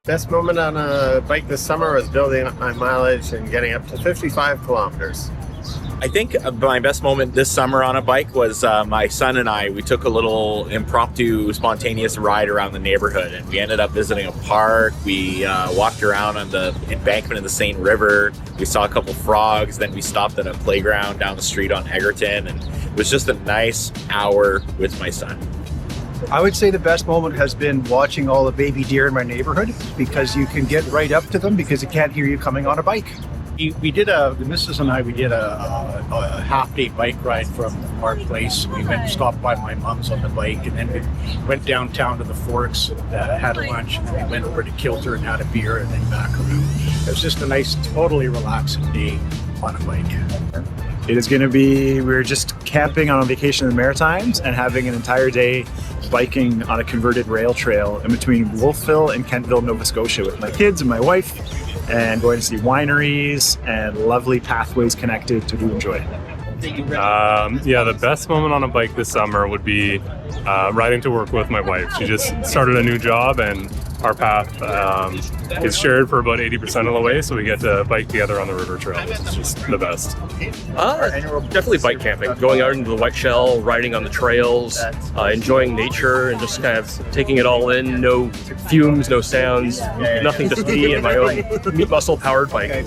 Best moment on a bike this summer was building up my mileage and getting up to 55 kilometers. I think my best moment this summer on a bike was my son and I. We took a little impromptu, spontaneous ride around the neighborhood, and we ended up visiting a park. We walked around on the embankment of the Seine River. We saw a couple frogs. Then we stopped at a playground down the street on Egerton, and it was just a nice hour with my son. I would say the best moment has been watching all the baby deer in my neighborhood, because you can get right up to them because they can't hear you coming on a bike. The missus and I, we did a half-day bike ride from our place. We stopped by my mom's on the bike, and then we went downtown to the Forks, had a lunch, and then we went over to Kilter and had a beer, and then back around. It was just a nice, totally relaxing day on a bike. It is going to be, we're just camping on a vacation in the Maritimes and having an entire day biking on a converted rail trail in between Wolfville and Kentville, Nova Scotia with my kids and my wife, and going to see wineries and lovely pathways connected to do enjoy. The best moment on a bike this summer would be riding to work with my wife. She just started a new job, and our path is shared for about 80% of the way, so we get to bike together on the river trail. It's just the best. Definitely bike camping, going out into the white shell, riding on the trails, enjoying nature, and just kind of taking it all in. No fumes, no sounds, nothing, just me and my own meat muscle powered bike.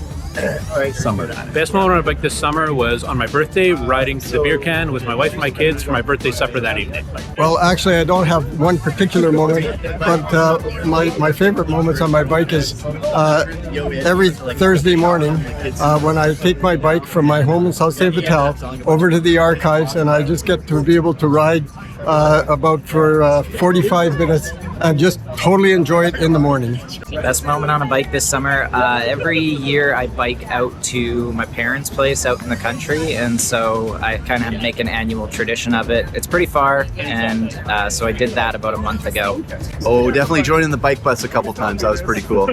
Summer. Best moment on a bike this summer was on my birthday, riding to the beer can with my wife and my kids for my birthday supper that evening. Well, actually, I don't have one particular moment, but my favorite moments on my bike is every Thursday morning when I take my bike from my home in South St. Vital over to the archives, and I just get to be able to ride about for 45 minutes and just totally enjoy it in the morning. Best moment on a bike this summer. Every year I bike out to my parents' place out in the country, and so I kind of make an annual tradition of it. It's pretty far, and so I did that about a month ago. Oh, definitely joining the bike bus a couple times. That was pretty cool.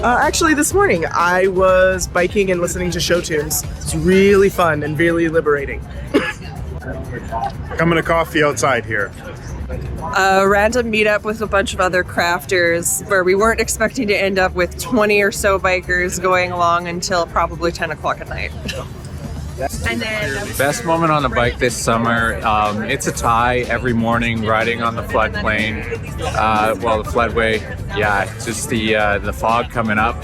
Actually, this morning I was biking and listening to show tunes. It's really fun and really liberating. Coming to coffee outside here. A random meetup with a bunch of other crafters where we weren't expecting to end up with 20 or so bikers going along until probably 10 o'clock at night. And then best moment on a bike this summer, it's a tie every morning riding on the floodplain, the floodway. Yeah, just the fog coming up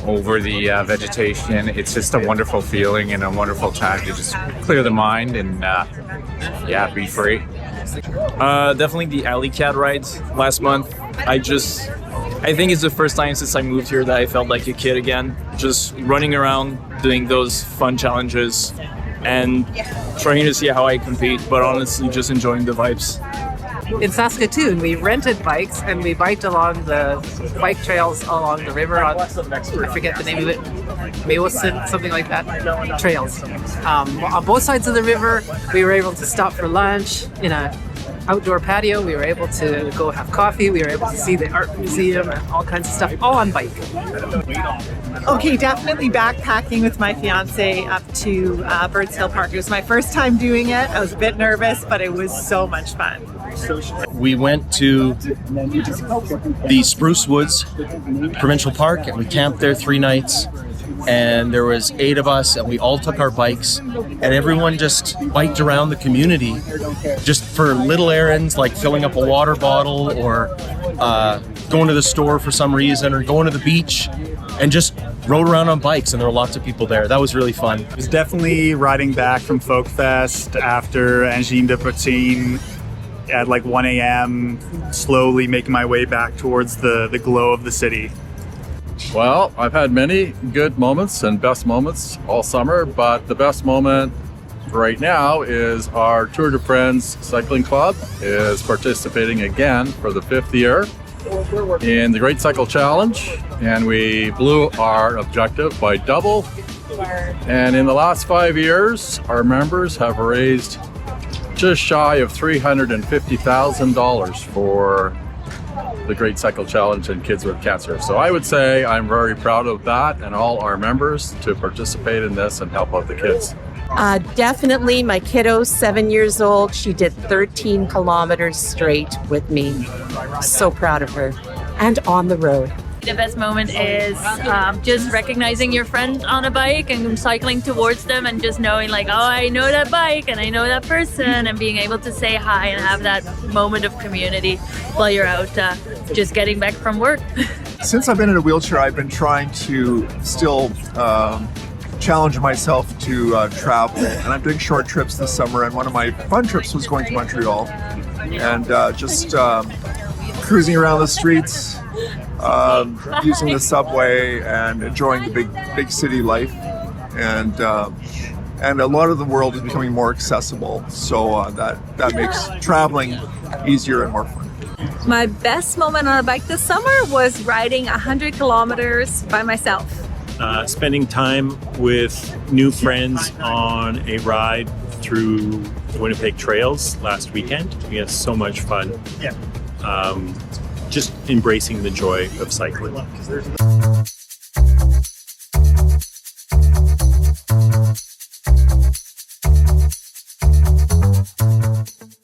over the vegetation. It's just a wonderful feeling and a wonderful time to just clear the mind and be free. Definitely the alley cat rides last month. I think it's the first time since I moved here that I felt like a kid again. Just running around, doing those fun challenges, and trying to see how I compete, but honestly just enjoying the vibes. In Saskatoon, we rented bikes and we biked along the bike trails along the river on, I forget the name of it, Mawson, something like that, trails. On both sides of the river, we were able to stop for lunch in a outdoor patio. We were able to go have coffee. We were able to see the art museum and all kinds of stuff, all on bike. Okay, definitely backpacking with my fiance up to Birds Hill Park. It was my first time doing it. I was a bit nervous, but it was so much fun. We went to the Spruce Woods Provincial Park and we camped there 3 nights, and there was 8 of us and we all took our bikes and everyone just biked around the community just for little errands like filling up a water bottle or going to the store for some reason or going to the beach, and just rode around on bikes, and there were lots of people there. That was really fun. It was definitely riding back from Folk Fest after Engine de Poutine at like 1 a.m., slowly making my way back towards the glow of the city. Well, I've had many good moments and best moments all summer, but the best moment right now is our Tour de Friends Cycling Club is participating again for the 5th year in the Great Cycle Challenge, and we blew our objective by double. And in the last 5 years, our members have raised just shy of $350,000 for the Great Cycle Challenge and Kids with Cancer. So I would say I'm very proud of that and all our members to participate in this and help out the kids. Definitely my kiddo's 7 years old. She did 13 kilometers straight with me. So proud of her. and on the road. The best moment is just recognizing your friend on a bike and cycling towards them and just knowing like, oh, I know that bike and I know that person, and being able to say hi and have that moment of community while you're out just getting back from work. Since I've been in a wheelchair, I've been trying to still challenge myself to travel, and I'm doing short trips this summer, and one of my fun trips was going to Montreal and just cruising around the streets, using the subway and enjoying the big city life, and a lot of the world is becoming more accessible, so that makes traveling easier and more fun. My best moment on a bike this summer was riding 100 kilometers by myself. Spending time with new friends on a ride through the Winnipeg trails last weekend. We had so much fun. Yeah. Just embracing the joy of cycling.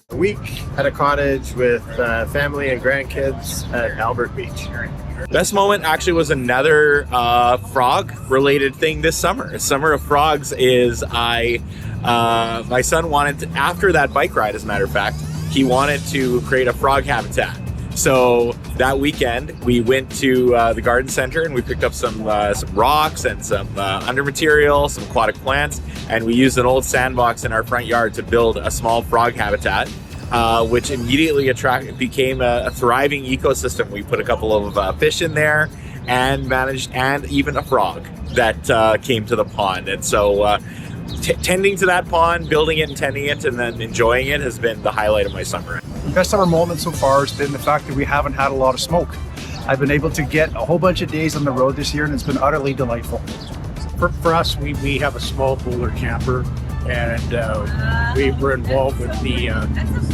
A week at a cottage with family and grandkids at Albert Beach. Best moment actually was another frog-related thing this summer. Summer of Frogs is my son wanted to, after that bike ride, as a matter of fact, he wanted to create a frog habitat. So that weekend, we went to the garden center and we picked up some rocks and some undermaterial, some aquatic plants, and we used an old sandbox in our front yard to build a small frog habitat, which immediately became a thriving ecosystem. We put a couple of fish in there and even a frog that came to the pond. And so tending to that pond, building it and tending it, and then enjoying it has been the highlight of my summer. The best summer moment so far has been the fact that we haven't had a lot of smoke. I've been able to get a whole bunch of days on the road this year, and it's been utterly delightful. For us, we have a small bowler camper, and we were involved with the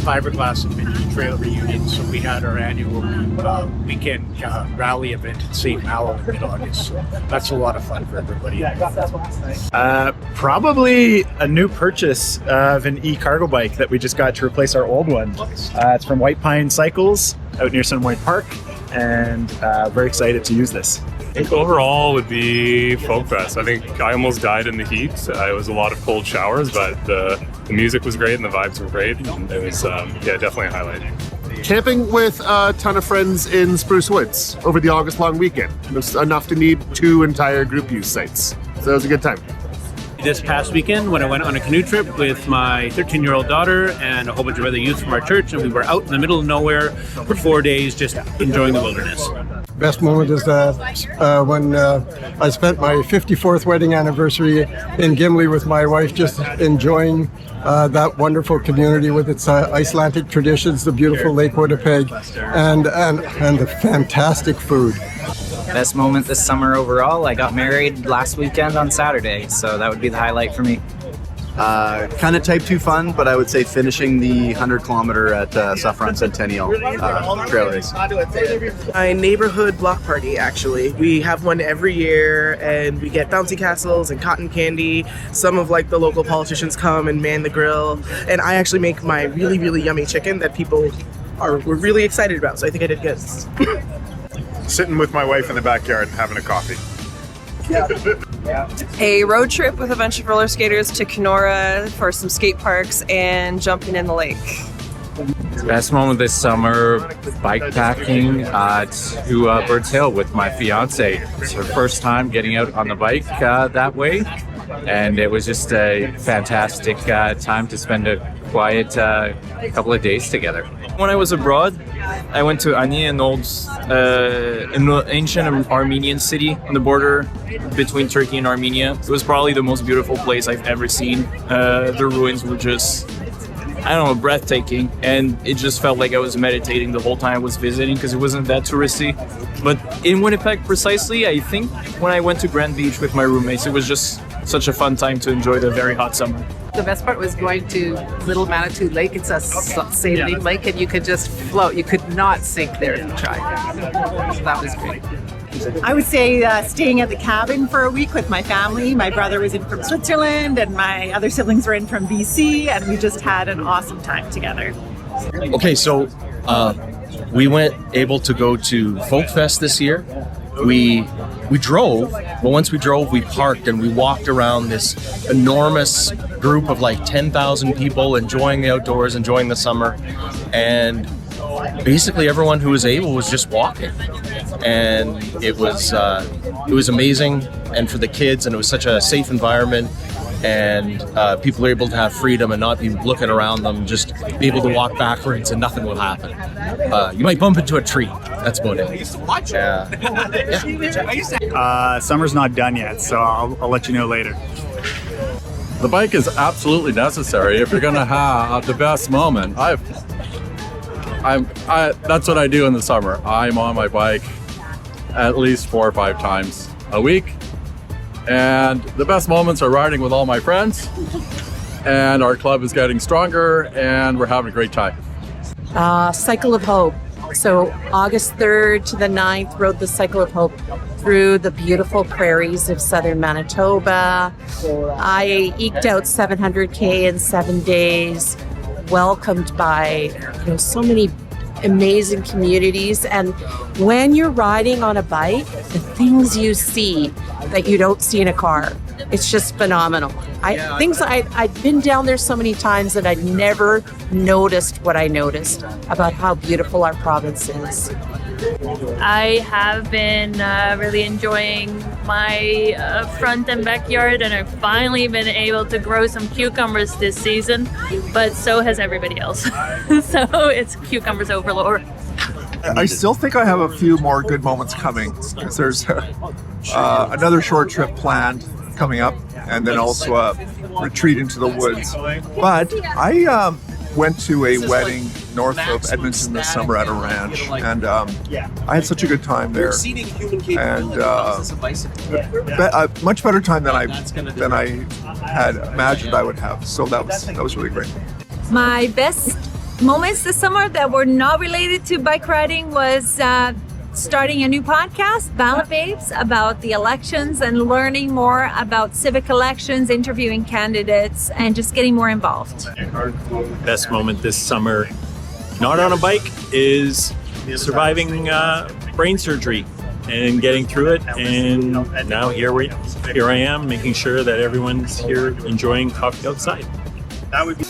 fiberglass and vintage trail reunion. So we had our annual weekend rally event at St. Malo in mid-August. So that's a lot of fun for everybody. Probably a new purchase of an e-cargo bike that we just got to replace our old one. It's from White Pine Cycles out near Sunway Park, and very excited to use this. I think overall would be Folk Fest. I think I almost died in the heat. It was a lot of cold showers, but the music was great and the vibes were great. And it was, definitely a highlight. Camping with a ton of friends in Spruce Woods over the August long weekend. It was enough to need 2 entire group use sites. So it was a good time. This past weekend when I went on a canoe trip with my 13-year-old daughter and a whole bunch of other youth from our church, and we were out in the middle of nowhere for 4 days just enjoying the wilderness. Best moment is when I spent my 54th wedding anniversary in Gimli with my wife, just enjoying that wonderful community with its Icelandic traditions, the beautiful Lake Winnipeg, and the fantastic food. Best moment this summer overall, I got married last weekend on Saturday, so that would be the highlight for me. Kind of type 2 fun, but I would say finishing the 100-kilometer at Saffron Centennial trail race. My neighborhood block party, actually. We have one every year, and we get bouncy castles and cotton candy. Some of the local politicians come and man the grill, and I actually make my really, really yummy chicken that people were really excited about, so I think I did good. Sitting with my wife in the backyard and having a coffee. A road trip with a bunch of roller skaters to Kenora for some skate parks and jumping in the lake. Best moment this summer, bike packing to Birds Hill with my fiance. It's her first time getting out on the bike that way, and it was just a fantastic time to spend a quiet couple of days together. When I was abroad, I went to Ani, an ancient Armenian city on the border between Turkey and Armenia. It was probably the most beautiful place I've ever seen. The ruins were just, breathtaking. And it just felt like I was meditating the whole time I was visiting because it wasn't that touristy. But in Winnipeg precisely, I think when I went to Grand Beach with my roommates, it was just such a fun time to enjoy the very hot summer. The best part was going to Little Manitou Lake. It's a saline lake, and you could just float. You could not sink there if you tried. So that was great. I would say staying at the cabin for a week with my family. My brother was in from Switzerland, and my other siblings were in from BC, and we just had an awesome time together. Okay, so we went able to go to Folk Fest this year. We drove, but once we drove, we parked and we walked around this enormous group of like 10,000 people enjoying the outdoors, enjoying the summer. And basically everyone who was able was just walking. And it was amazing. And for the kids, and it was such a safe environment. And people are able to have freedom and not be looking around them, just be able to walk backwards and nothing will happen. You might bump into a tree. That's about it. Summer's not done yet, so I'll let you know later. The bike is absolutely necessary if you're going to have the best moment. That's what I do in the summer. I'm on my bike at least 4 or 5 times a week. And the best moments are riding with all my friends. And our club is getting stronger and we're having a great time. Cycle of Hope. So August 3rd to the 9th, rode the Cycle of Hope through the beautiful prairies of southern Manitoba. I eked out 700K in 7 days, welcomed by so many amazing communities. And when you're riding on a bike, the things you see that you don't see in a car, it's just phenomenal. I've been down there so many times that I'd never noticed what I noticed about how beautiful our province is. I have been really enjoying my front and backyard, and I've finally been able to grow some cucumbers this season, but so has everybody else. So it's cucumbers overload. I still think I have a few more good moments coming, because there's another short trip planned coming up, and then also a retreat into the woods. But I went to a wedding north of Edmonton this summer at a ranch, and I had such a good time there, and a much better time than I had imagined I would have. So that was really great. My best moments this summer that were not related to bike riding was starting a new podcast, Ballot Babes, about the elections and learning more about civic elections, interviewing candidates, and just getting more involved. Best moment this summer, not on a bike, is surviving brain surgery and getting through it. And now here I am, making sure that everyone's here enjoying coffee outside. That would be